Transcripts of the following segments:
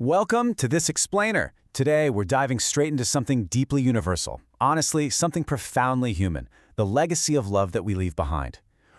Welcome to This Explainer. Today, we're diving straight into something deeply universal. Honestly, something profoundly human, the legacy of love that we leave behind.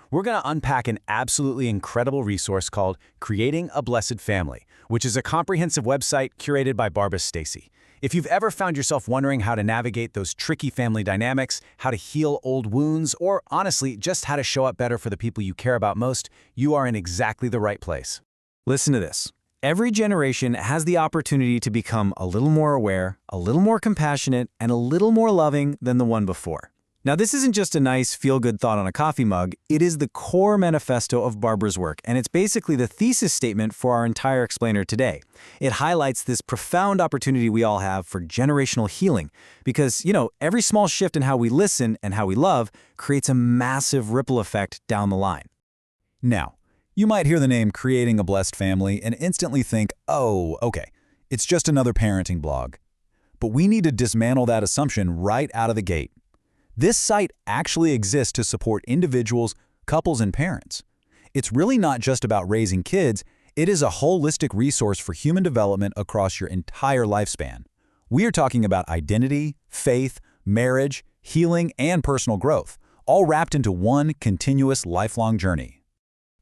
We're going to unpack an absolutely incredible resource called Creating a Blessed Family, which is a comprehensive website curated by Barbara Stacey. If you've ever found yourself wondering how to navigate those tricky family dynamics, how to heal old wounds, or honestly, just how to show up better for the people you care about most, you are in exactly the right place. Listen to this. Every generation has the opportunity to become a little more aware, a little more compassionate, and a little more loving than the one before. Now, this isn't just a nice, feel-good thought on a coffee mug. It is the core manifesto of Barbara's work, and it's basically the thesis statement for our entire explainer today. It highlights this profound opportunity we all have for generational healing because, every small shift in how we listen and how we love creates a massive ripple effect down the line. Now, you might hear the name Creating a Blessed Family and instantly think, oh, okay, it's just another parenting blog. But we need to dismantle that assumption right out of the gate. This site actually exists to support individuals, couples, and parents. It's really not just about raising kids, it is a holistic resource for human development across your entire lifespan. We are talking about identity, faith, marriage, healing, and personal growth, all wrapped into one continuous lifelong journey.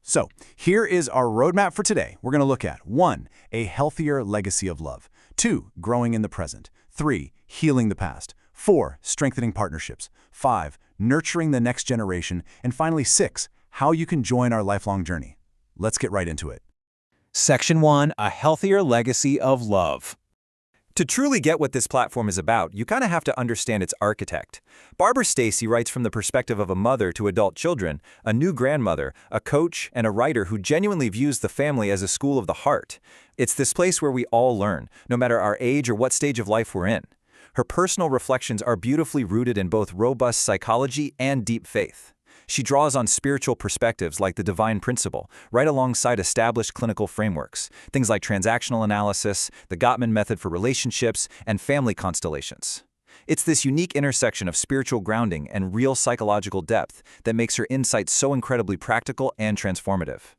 So, here is our roadmap for today. We're going to look at 1. A healthier legacy of love. 2. Growing in the present. 3. Healing the past. 4. Strengthening partnerships. 5. Nurturing the next generation. And finally, 6. How you can join our lifelong journey. Let's get right into it. Section 1. A healthier legacy of love. To truly get what this platform is about, you kind of have to understand its architect. Barbara Stacey writes from the perspective of a mother to adult children, a new grandmother, a coach, and a writer who genuinely views the family as a school of the heart. It's this place where we all learn, no matter our age or what stage of life we're in. Her personal reflections are beautifully rooted in both robust psychology and deep faith. She draws on spiritual perspectives like the divine principle, right alongside established clinical frameworks, things like transactional analysis, the Gottman method for relationships, and family constellations. It's this unique intersection of spiritual grounding and real psychological depth that makes her insights so incredibly practical and transformative.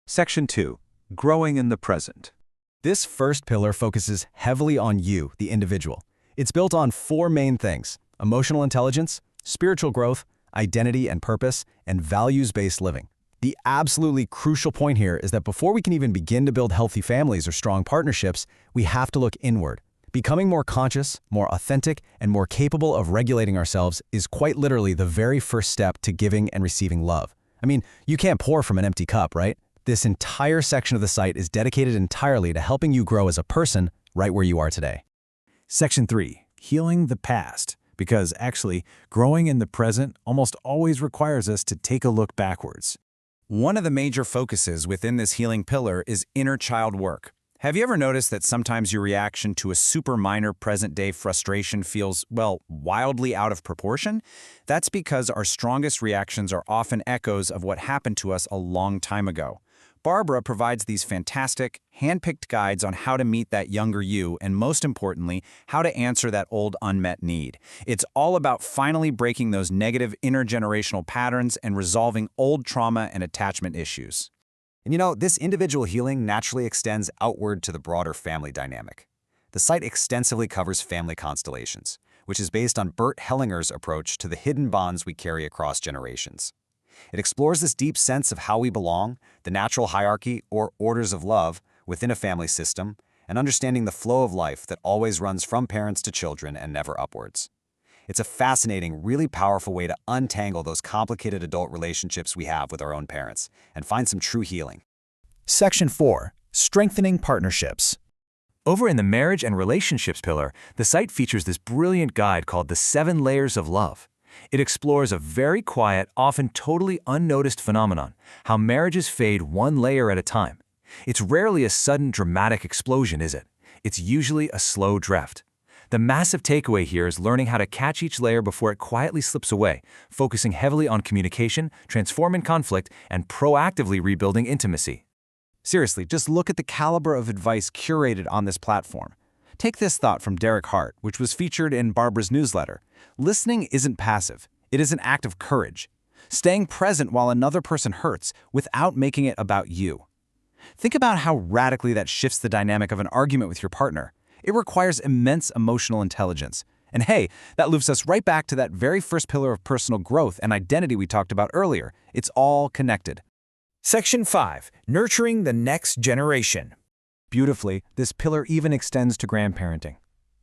Section 2. Growing in the present. This first pillar focuses heavily on you, the individual. It's built on 4 main things: emotional intelligence, spiritual growth, identity and purpose, and values-based living. The absolutely crucial point here is that before we can even begin to build healthy families or strong partnerships, we have to look inward. Becoming more conscious, more authentic, and more capable of regulating ourselves is quite literally the very first step to giving and receiving love. I mean, you can't pour from an empty cup, right? This entire section of the site is dedicated entirely to helping you grow as a person right where you are today. Section 3. Healing the past. Because actually, growing in the present almost always requires us to take a look backwards. One of the major focuses within this healing pillar is inner child work. Have you ever noticed that sometimes your reaction to a super minor present-day frustration feels, wildly out of proportion? That's because our strongest reactions are often echoes of what happened to us a long time ago. Barbara provides these fantastic, hand-picked guides on how to meet that younger you and, most importantly, how to answer that old unmet need. It's all about finally breaking those negative intergenerational patterns and resolving old trauma and attachment issues. And this individual healing naturally extends outward to the broader family dynamic. The site extensively covers family constellations, which is based on Bert Hellinger's approach to the hidden bonds we carry across generations. It explores this deep sense of how we belong, the natural hierarchy or orders of love within a family system, and understanding the flow of life that always runs from parents to children and never upwards. It's a fascinating, really powerful way to untangle those complicated adult relationships we have with our own parents and find some true healing. Section 4. Strengthening partnerships. Over in the marriage and relationships pillar, the site features this brilliant guide called The 7 Layers of Love. It explores a very quiet, often totally unnoticed phenomenon, how marriages fade one layer at a time. It's rarely a sudden, dramatic explosion, is it? It's usually a slow drift. The massive takeaway here is learning how to catch each layer before it quietly slips away, focusing heavily on communication, transforming conflict, and proactively rebuilding intimacy. Seriously, just look at the caliber of advice curated on this platform. Take this thought from Derek Hart, which was featured in Barbara's newsletter. Listening isn't passive. It is an act of courage. Staying present while another person hurts without making it about you. Think about how radically that shifts the dynamic of an argument with your partner. It requires immense emotional intelligence. And hey, that loops us right back to that very first pillar of personal growth and identity we talked about earlier. It's all connected. Section 5. Nurturing the next generation. Beautifully, this pillar even extends to grandparenting.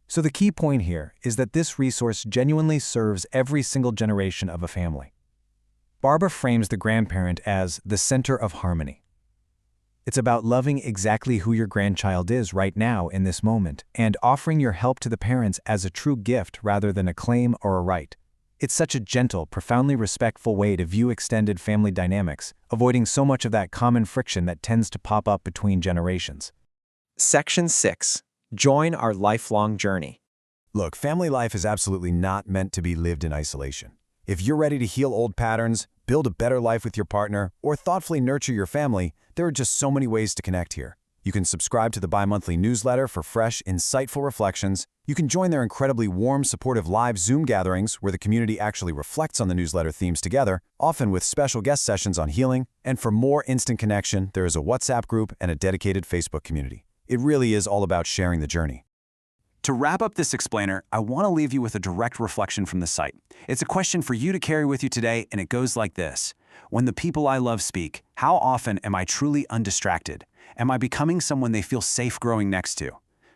So the key point here is that this resource genuinely serves every single generation of a family. Barbara frames the grandparent as the center of harmony. It's about loving exactly who your grandchild is right now in this moment and offering your help to the parents as a true gift rather than a claim or a right. It's such a gentle, profoundly respectful way to view extended family dynamics, avoiding so much of that common friction that tends to pop up between generations. Section 6. Join our lifelong journey. Look, family life is absolutely not meant to be lived in isolation. If you're ready to heal old patterns, build a better life with your partner, or thoughtfully nurture your family, there are just so many ways to connect here. You can subscribe to the bi-monthly newsletter for fresh, insightful reflections. You can join their incredibly warm, supportive live Zoom gatherings where the community actually reflects on the newsletter themes together, often with special guest sessions on healing. And for more instant connection, there is a WhatsApp group and a dedicated Facebook community. It really is all about sharing the journey. To wrap up this explainer, I want to leave you with a direct reflection from the site. It's a question for you to carry with you today, and it goes like this. When the people I love speak, how often am I truly undistracted? Am I becoming someone they feel safe growing next to?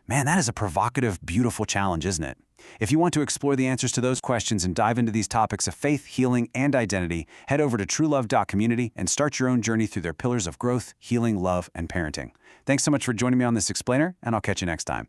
Man, that is a provocative, beautiful challenge, isn't it? If you want to explore the answers to those questions and dive into these topics of faith, healing, and identity, head over to truelove.community and start your own journey through their pillars of growth, healing, love, and parenting. Thanks so much for joining me on this explainer, and I'll catch you next time.